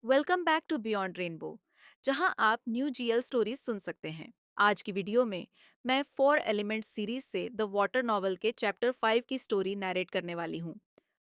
Welcome back to Beyond Rainbow, जहां आप new GL stories सुन सकते हैं। आज की वीडियो में मैं 4 एलिमेंट सीरीज से द वाटर नॉवल के चैप्टर 5 की स्टोरी नैरेट करने वाली हूं।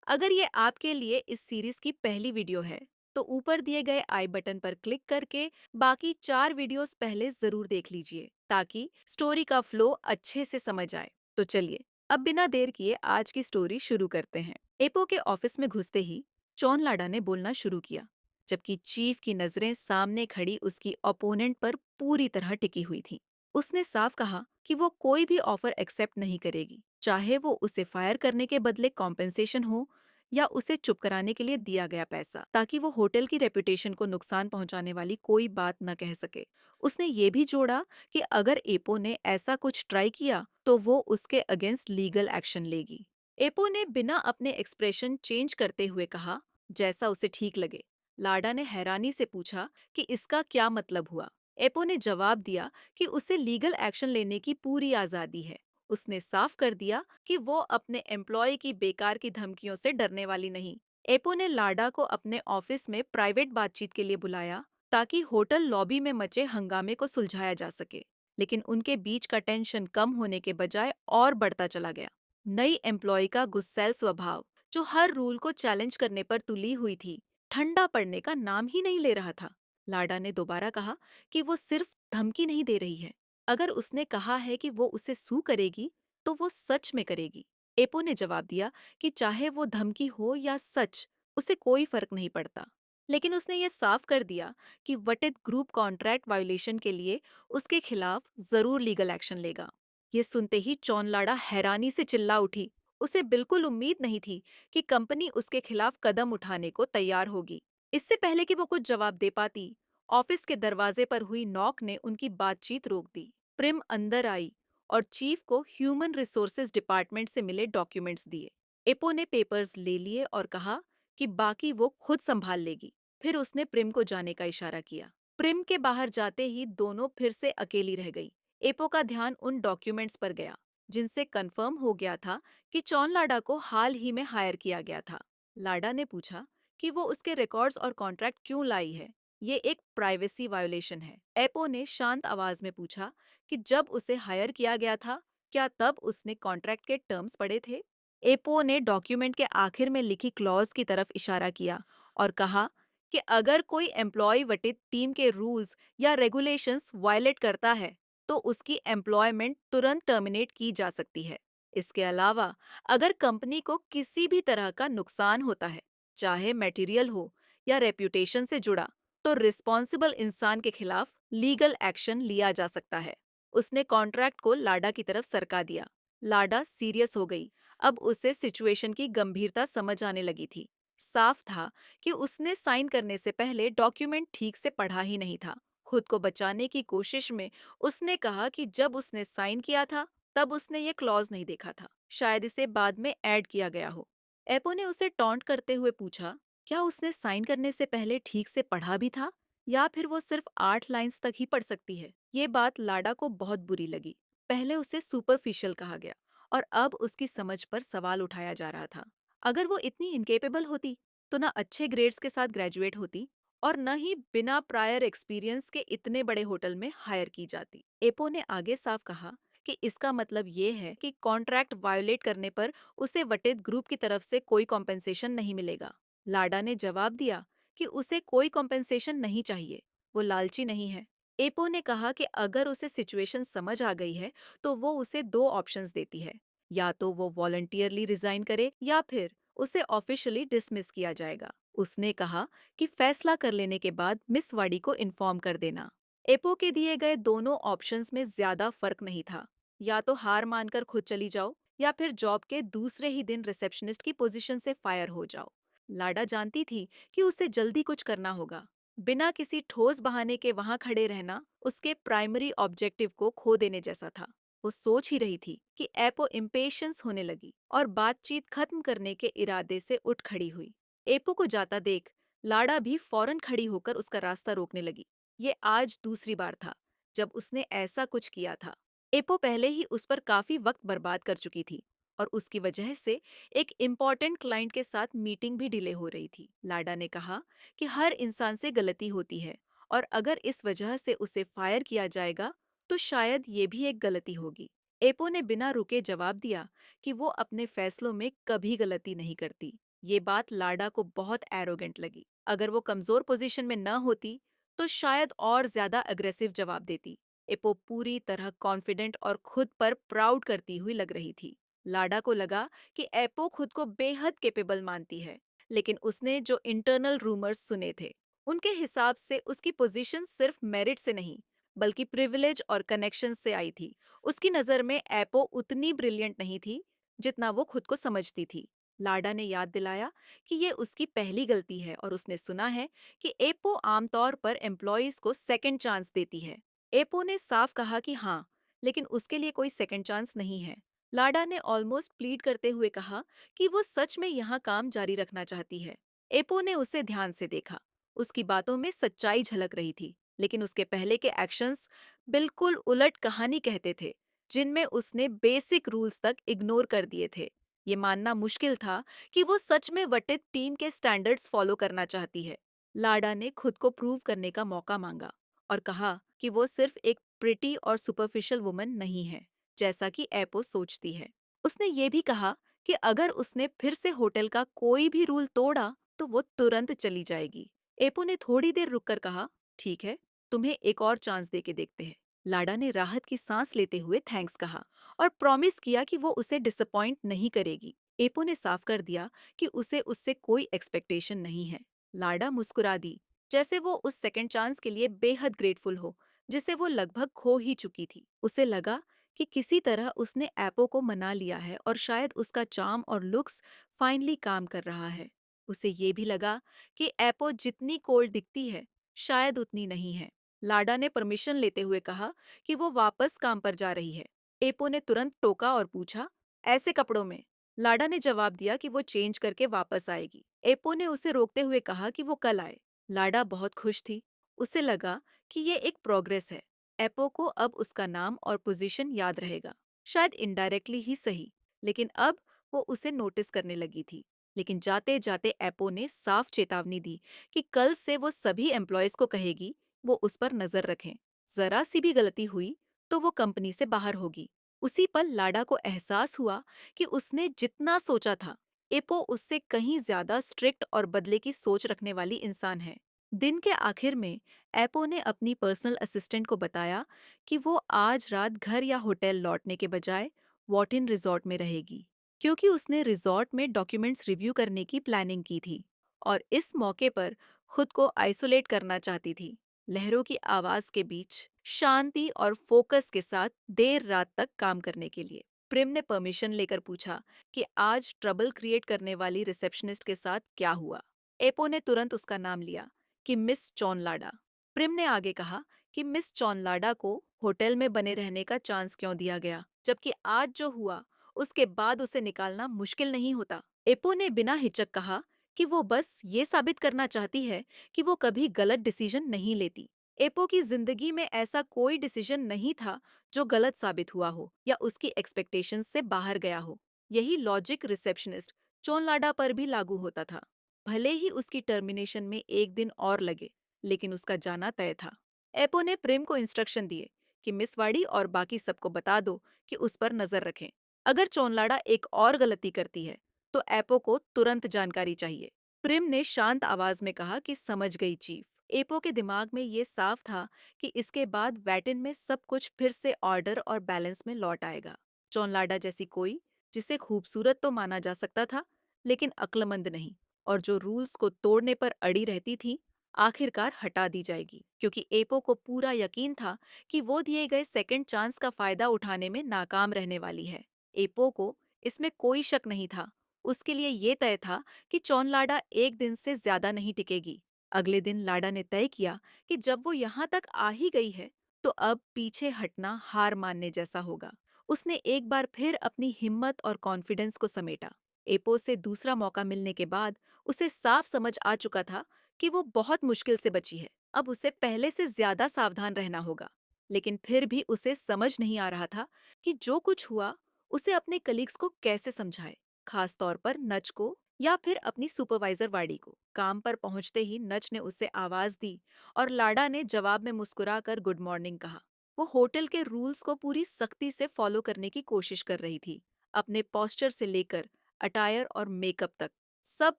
अगर ये आपके लिए इस सीरीज की पहली वीडियो है, तो ऊपर दिए गए आई बटन पर क्लिक करके बाकी 4 वीडियोस पहले जरूर देख लीजिए, ताकि स्टोरी का फ्लो अच्छे से समझ आए। तो चलिए, अब बिना देर किए आज की स्टोरी शुरू करते हैं। एपो के ऑफिस में घुसते ही चौन लाडा ने बोलना शुरू किया, जबकि चीफ की नजरें सामने खड़ी उसकी ओपोनेंट पर पूरी तरह टिकी हुई थीं। उसने साफ कहा कि वो कोई भी ऑफर एक्सेप्ट नहीं करेगी, चाहे वो उसे फायर करने के बदले कॉम्पेंसेशन हो या उसे चुप कराने के लिए दिया गया पैसा, ताकि वो होटल की रेपुटेशन को नुकसान पहुंचाने वाली कोई बात न कह सके। उसने ये भी जोड़ा कि अगर एपो ने ऐसा कुछ ट्राई किया तो वो उसके अगेंस्ट लीगल एक्शन लेगी। एपो ने बिना अपने एक्सप्रेशन चेंज करते हुए कहा, जैसा उसे ठीक लगे। लाडा ने हैरानी से पूछा कि इसका क्या मतलब हुआ। एपो ने जवाब दिया कि उसे लीगल एक्शन लेने की पूरी आजादी है। उसने साफ कर दिया कि वो अपने एम्प्लॉय की बेकार की धमकियों से डरने वाली नहीं। एपो ने लाडा को अपने ऑफिस में प्राइवेट बातचीत के लिए बुलाया, ताकि होटल लॉबी में मचे हंगामे को सुलझाया जा सके। लेकिन उनके बीच का टेंशन कम होने के बजाय और बढ़ता चला गया। नई एम्प्लॉय का गुस्सैल स्वभाव, जो हर रूल को चैलेंज करने पर तुली हुई थी, ठंडा पड़ने का नाम ही नहीं ले रहा था। लाडा ने दोबारा कहा कि वो सिर्फ धमकी नहीं दे रही है। अगर उसने कहा है कि वो उसे सू करेगी, तो वो सच में करेगी। एपो ने जवाब दिया कि चाहे वो धमकी हो या सच, उसे कोई फर्क नहीं पड़ता। लेकिन उसने ये साफ कर दिया कि वटित ग्रुप कॉन्ट्रैक्ट वायोलेशन के लिए उसके खिलाफ जरूर लीगल एक्शन लेगा। ये सुनते ही चौनलाड़ा हैरानी से चिल्ला उठी। उसे बिल्कुल उम्मीद नहीं थी कि कंपनी उसके खिलाफ कदम उठाने को तैयार होगी। इससे पहले कि वो कुछ जवाब दे पाती, ऑफिस के दरवाजे पर हुई नॉक ने उनकी बातचीत रोक दी। प्रिम अंदर आई और चीफ को ह्यूमन रिसोर्सेज डिपार्टमेंट से मिले डॉक्यूमेंट्स दिए। एपो ने पेपर्स ले लिए और कहा कि बाकी वो खुद संभाल लेगी। फिर उसने प्रिम को जाने का इशारा किया। प्रिम के बाहर जाते ही दोनों फिर से अकेली रह गई। एपो का ध्यान उन डॉक्यूमेंट्स पर गया, जिनसे कंफर्म हो गया था कि चौन लाडा को हाल ही में हायर किया गया था। लाडा ने पूछा कि वो उसके रिकॉर्ड्स और कॉन्ट्रैक्ट क्यों लाई है। ये एक प्राइवेसी वायोलेशन है। एपो ने शांत आवाज में पूछा कि जब उसे हायर किया गया था, क्या तब उसने कॉन्ट्रैक्ट के टर्म्स पढ़े थे। एपो ने डॉक्यूमेंट के आखिर में लिखी क्लॉज की तरफ इशारा किया और कहा कि अगर कोई एम्प्लॉय वटित टीम के रूल्स या रेगुलेशंस वायलेट करता है, तो उसकी एम्प्लॉयमेंट तुरंत टर्मिनेट की जा सकती है। इसके अलावा, अगर कंपनी को किसी भी तरह का नुकसान होता है, चाहे मटेरियल हो या रेप्यूटेशन से जुड़ा, तो रिस्पॉन्सिबल इंसान के खिलाफ लीगल एक्शन लिया जा सकता है। उसने कॉन्ट्रैक्ट को लाडा की तरफ सरका दिया। लाडा सीरियस हो गई। अब उसे सिचुएशन की गंभीरता समझ आने लगी थी। साफ था कि उसने साइन करने से पहले डॉक्यूमेंट ठीक से पढ़ा ही नहीं था। खुद को बचाने की कोशिश में उसने कहा कि जब उसने साइन किया था, तब उसने ये क्लॉज नहीं देखा था। शायद इसे बाद में ऐड किया गया हो। एपो ने उसे टॉन्ट करते हुए पूछा, क्या उसने साइन करने से पहले ठीक से पढ़ा भी था, या फिर वो सिर्फ 8 लाइंस तक ही पढ़ सकती है। ये बात लाडा को बहुत बुरी लगी। पहले उसे सुपरफिशियल कहा गया और अब उसकी समझ पर सवाल उठाया जा रहा था। अगर वो इतनी इनकेपेबल होती, तो न अच्छे ग्रेड्स के साथ ग्रेजुएट होती और न ही बिना प्रायर एक्सपीरियंस के इतने बड़े होटल में हायर की जाती। एपो ने आगे साफ कहा कि इसका मतलब ये है कि कॉन्ट्रैक्ट वायोलेट करने पर उसे वटित ग्रुप की तरफ से कोई कॉम्पेंसेशन नहीं मिलेगा। लाडा ने जवाब दिया कि उसे कोई कॉम्पेंसेशन नहीं चाहिए, वो लालची नहीं है। एपो ने कहा कि अगर उसे सिचुएशन समझ आ गई है, तो वो उसे 2 ऑप्शंस देती है, या तो वो वॉलंटियरली रिजाइन करे या फिर उसे ऑफिशियली डिसमिस किया जाएगा। उसने कहा कि फैसला कर लेने के बाद मिस वाडी को इन्फॉर्म कर देना। एपो के दिए गए दोनों ऑप्शंस में ज्यादा फर्क नहीं था। या तो हार मानकर खुद चली जाओ, या फिर जॉब के दूसरे ही दिन रिसेप्शनिस्ट की पोजीशन से फायर हो जाओ। लाडा जानती थी कि उसे जल्दी कुछ करना होगा। बिना किसी ठोस बहाने के वहां खड़े रहना उसके प्राइमरी ऑब्जेक्टिव को खो देने जैसा था। वो सोच ही रही थी कि एपो इम्पेशंस होने लगी और बातचीत खत्म करने के इरादे से उठ खड़ी हुई। एपो को जाता देख लाडा भी फौरन खड़ी होकर उसका रास्ता रोकने लगी। ये आज दूसरी बार था जब उसने ऐसा कुछ किया था। एपो पहले ही उस पर काफी वक्त बर्बाद कर चुकी थी और उसकी वजह से एक इम्पॉर्टेंट क्लाइंट के साथ मीटिंग भी डिले हो रही थी। लाडा ने कहा कि हर इंसान से गलती होती है और अगर इस वजह से उसे फायर किया जाएगा तो शायद ये भी एक गलती होगी। एपो ने बिना रुके जवाब दिया कि वो अपने फैसलों में कभी गलती नहीं करती। ये बात लाडा को बहुत एरोगेंट लगी। अगर वो कमजोर पोजीशन में न होती तो शायद और ज्यादा अग्रेसिव जवाब देती। एपो पूरी तरह कॉन्फिडेंट और खुद पर प्राउड करती हुई लग रही थी। लाडा को लगा कि एपो खुद को बेहद कैपेबल मानती है, लेकिन उसने जो इंटरनल रूमर्स सुने थे, उनके हिसाब से उसकी पोजीशन सिर्फ मेरिट से नहीं, बल्कि प्रिविलेज और कनेक्शन से आई थी। उसकी नज़र में एपो उतनी ब्रिलियंट नहीं थी जितना वो खुद को समझती थी। लाडा ने याद दिलाया कि ये उसकी पहली गलती है और उसने सुना है कि एपो आमतौर पर एम्प्लॉयज को सेकंड चांस देती है। एपो ने साफ कहा कि हाँ, लेकिन उसके लिए कोई सेकंड चांस नहीं है। लाडा ने ऑलमोस्ट प्लीड करते हुए कहा कि वो सच में यहाँ काम जारी रखना चाहती है। एपो ने उसे ध्यान से देखा। उसकी बातों में सच्चाई झलक रही थी, लेकिन उसके पहले के एक्शंस बिल्कुल उलट कहानी कहते थे, जिनमें उसने बेसिक रूल्स तक इग्नोर कर दिए थे। ये मानना मुश्किल था कि वो सच में वटित टीम के स्टैंडर्ड्स फॉलो करना चाहती है। लाडा ने खुद को प्रूव करने का मौका मांगा और कहा कि वो सिर्फ एक प्रिटी और सुपरफिशियल वुमन नहीं है, जैसा कि एपो सोचती है। उसने ये भी कहा कि अगर उसने फिर से होटल का कोई भी रूल तोड़ा तो वो तुरंत चली जाएगी। एपो ने थोड़ी देर रुककर कहा, ठीक है, तुम्हें एक और चांस दे के देखते हैं। लाडा ने राहत की सांस लेते हुए थैंक्स कहा और प्रॉमिस किया कि वो उसे डिसअपॉइंट नहीं करेगी। एपो ने साफ कर दिया कि उसे उससे कोई एक्सपेक्टेशन नहीं है। लाडा मुस्कुरा दी, जैसे वो उस सेकंड चांस के लिए बेहद ग्रेटफुल हो, जिसे वो लगभग खो ही चुकी थी। उसे लगा कि किसी तरह उसने एपो को मना लिया है और शायद उसका चार्म और लुक्स फाइनली काम कर रहा है। उसे ये भी लगा कि एपो जितनी कोल्ड दिखती है, शायद उतनी नहीं है। लाडा ने परमिशन लेते हुए कहा कि वो वापस काम पर जा रही है। एपो ने तुरंत टोका और पूछा, ऐसे कपड़ों में? लाडा ने जवाब दिया कि वो चेंज करके वापस आएगी। एपो ने उसे रोकते हुए कहा कि वो कल आए। लाडा बहुत खुश थी। उसे लगा कि ये एक प्रोग्रेस है। एपो को अब उसका नाम और पोजीशन याद रहेगा, शायद इनडायरेक्टली ही सही, लेकिन अब वो उसे नोटिस करने लगी थी। लेकिन जाते जाते एपो ने साफ चेतावनी दी कि कल से वो सभी एम्प्लॉयज को कहेगी वो उस पर नजर रखें। जरा सी भी गलती हुई तो वो कंपनी से बाहर होगी। उसी पल लाडा को एहसास हुआ कि उसने जितना सोचा था, एपो उससे कहीं ज्यादा स्ट्रिक्ट और बदले की सोच रखने वाली इंसान है। दिन के आखिर में एपो ने अपनी पर्सनल असिस्टेंट को बताया कि वो आज रात घर या होटल लौटने के बजाय वॉटिन रिजॉर्ट में रहेगी, क्योंकि उसने रिजॉर्ट में डॉक्यूमेंट्स रिव्यू करने की प्लानिंग की थी और इस मौके पर खुद को आइसोलेट करना चाहती थी। लहरों की आवाज के बीच शांति और फोकस के साथ देर रात तक काम करने के लिए प्रेम ने परमिशन लेकर पूछा कि आज ट्रबल क्रिएट करने वाली रिसेप्शनिस्ट के साथ क्या हुआ। एपो ने तुरंत उसका नाम लिया कि मिस चौनलाडा। प्रिम ने आगे कहा कि मिस चौनलाडा को होटल में बने रहने का चांस क्यों दिया गया, जबकि आज जो हुआ उसके बाद उसे निकालना मुश्किल नहीं होता। एपो ने बिना हिचक कहा कि वो बस ये साबित करना चाहती है कि वो कभी गलत डिसीजन नहीं लेती। एपो की जिंदगी में ऐसा कोई डिसीजन नहीं था जो गलत साबित हुआ हो या उसकी एक्सपेक्टेशंस से बाहर गया हो। यही लॉजिक रिसेप्शनिस्ट चोनलाडा पर भी लागू होता था। भले ही उसकी टर्मिनेशन में एक दिन और लगे, लेकिन उसका जाना तय था। एपो ने प्रेम को इंस्ट्रक्शन दिए कि मिस वाड़ी और बाकी सबको बता दो कि उस पर नजर रखें। अगर चोनलाडा एक और गलती करती है तो एपो को तुरंत जानकारी चाहिए। प्रिम ने शांत आवाज में कहा कि समझ गई चीफ। एपो के दिमाग में ये साफ था कि इसके बाद वैटिन में सब कुछ फिर से ऑर्डर और बैलेंस में लौट आएगा। चौनलाडा जैसी कोई, जिसे खूबसूरत तो माना जा सकता था, लेकिन अक्लमंद नहीं, और जो रूल्स को तोड़ने पर अड़ी रहती थी, आखिरकार हटा दी जाएगी, क्योंकि एपो को पूरा यकीन था कि वो दिए गए सेकंड चांस का फायदा उठाने में नाकाम रहने वाली है। एपो को इसमें कोई शक नहीं था। उसके लिए ये तय था कि चौनलाडा एक दिन से ज्यादा नहीं टिकेगी। अगले दिन लाडा ने तय किया कि जब वो यहाँ तक आ ही गई है तो अब पीछे हटना हार मानने जैसा होगा। उसने एक बार फिर अपनी हिम्मत और कॉन्फिडेंस को समेटा। एपो से दूसरा मौका मिलने के बाद उसे साफ समझ आ चुका था कि वो बहुत मुश्किल से बची है। अब उसे पहले से ज्यादा सावधान रहना होगा। लेकिन फिर भी उसे समझ नहीं आ रहा था कि जो कुछ हुआ उसे अपने कलीग्स को कैसे समझाए, खास तौर पर नच को या फिर अपनी सुपरवाइजर वाडी को। काम पर पहुंचते ही नच ने उसे आवाज दी और लाडा ने जवाब में मुस्कुराकर गुड मॉर्निंग कहा। वो होटल के रूल्स को पूरी सख्ती से फॉलो करने की कोशिश कर रही थी। अपने पोस्चर से लेकर अटायर और मेकअप तक सब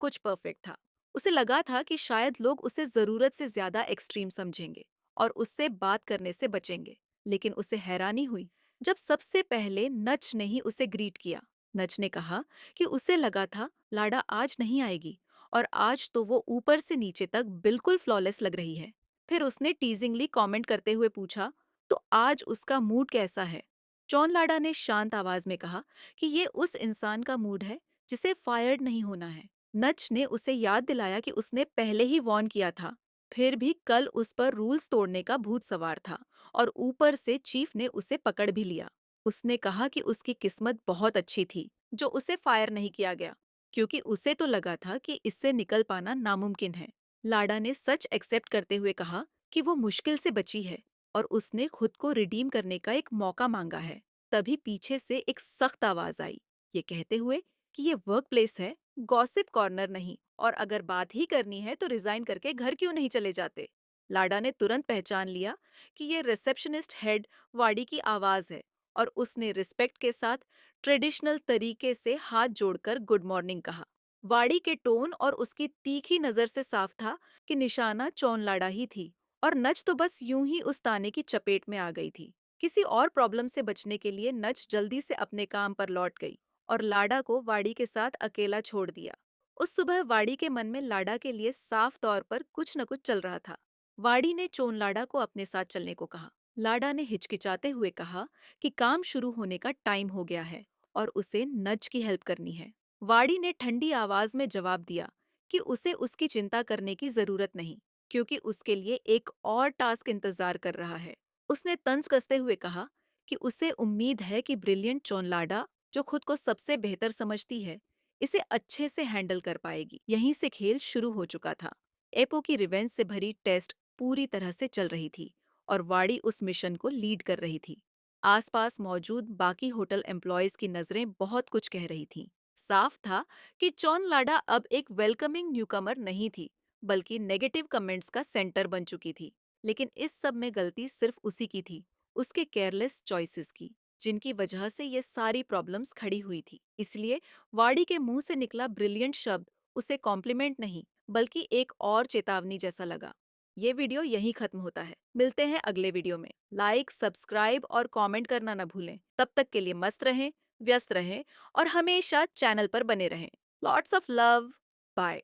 कुछ परफेक्ट था। उसे लगा था कि शायद लोग उसे जरूरत से ज्यादा एक्सट्रीम समझेंगे और उससे बात करने से बचेंगे। लेकिन उसे हैरानी हुई जब सबसे पहले नच ने ही उसे ग्रीट किया। नच ने कहा कि उसे लगा था लाडा आज नहीं आएगी और आज तो वो ऊपर से नीचे तक बिल्कुल फ्लॉलेस लग रही है। फिर उसने टीजिंगली कमेंट करते हुए पूछा, तो आज उसका मूड कैसा है? जॉन लाडा ने शांत आवाज में कहा कि ये उस इंसान का मूड है जिसे फायर्ड नहीं होना है। नच ने उसे याद दिलाया कि उसने पहले ही वार्न किया था। फिर भी कल उस पर रूल्स तोड़ने का भूत सवार था और ऊपर से चीफ ने उसे पकड़ भी लिया। उसने कहा कि उसकी किस्मत बहुत अच्छी थी जो उसे फायर नहीं किया गया, क्योंकि उसे तो लगा था कि इससे निकल पाना नामुमकिन है। लाडा ने सच एक्सेप्ट करते हुए कहा कि वो मुश्किल से बची है और उसने खुद को रिडीम करने का एक मौका मांगा है। तभी पीछे से एक सख्त आवाज आई, ये कहते हुए कि ये वर्क प्लेस है, गॉसिप कॉर्नर नहीं, और अगर बात ही करनी है तो रिजाइन करके घर क्यों नहीं चले जाते। लाडा ने तुरंत पहचान लिया कि ये रिसेप्शनिस्ट हेड वाडी की आवाज है और उसने रिस्पेक्ट के साथ ट्रेडिशनल तरीके से हाथ जोड़कर गुड मॉर्निंग कहा। वाडी के टोन और उसकी तीखी नजर से साफ था कि निशाना चौन लाडा ही थी और नच तो बस यूं ही उस ताने की चपेट में आ गई थी। किसी और प्रॉब्लम से बचने के लिए नच जल्दी से अपने काम पर लौट गई और लाडा को वाडी के साथ अकेला छोड़ दिया। उस सुबह वाडी के मन में लाडा के लिए साफ तौर पर कुछ न कुछ चल रहा था। वाडी ने चोन लाडा को अपने साथ चलने को कहा। लाडा ने हिचकिचाते हुए कहा कि काम शुरू होने का टाइम हो गया है और उसे नच की हेल्प करनी है। वाडी ने ठंडी आवाज में जवाब दिया कि उसे उसकी चिंता करने की जरूरत नहीं, क्योंकि उसके लिए एक और टास्क इंतजार कर रहा है। उसने तंज कसते हुए कहा कि उसे उम्मीद है कि ब्रिलियंट चोन लाडा, जो खुद को सबसे बेहतर समझती है, इसे अच्छे से हैंडल कर पाएगी। यहीं से खेल शुरू हो चुका था। एपो की रिवेंज से भरी टेस्ट पूरी तरह से चल रही थी और वाडी उस मिशन को लीड कर रही थी। आसपास मौजूद बाकी होटल एम्प्लॉयज की नजरें बहुत कुछ कह रही थीं। साफ था कि चौन लाडा अब एक वेलकमिंग न्यूकमर नहीं थी, बल्कि नेगेटिव कमेंट्स का सेंटर बन चुकी थी। लेकिन इस सब में गलती सिर्फ उसी की थी, उसके केयरलेस चॉइसेस की, जिनकी वजह से ये सारी प्रॉब्लम्स खड़ी हुई थी। इसलिए वाडी के मुंह से निकला ब्रिलियंट शब्द उसे कॉम्प्लीमेंट नहीं, बल्कि एक और चेतावनी जैसा लगा। ये वीडियो यहीं खत्म होता है। मिलते हैं अगले वीडियो में। लाइक, सब्सक्राइब और कमेंट करना न भूलें। तब तक के लिए मस्त रहें, व्यस्त रहें और हमेशा चैनल पर बने रहें। Lots of love. बाय।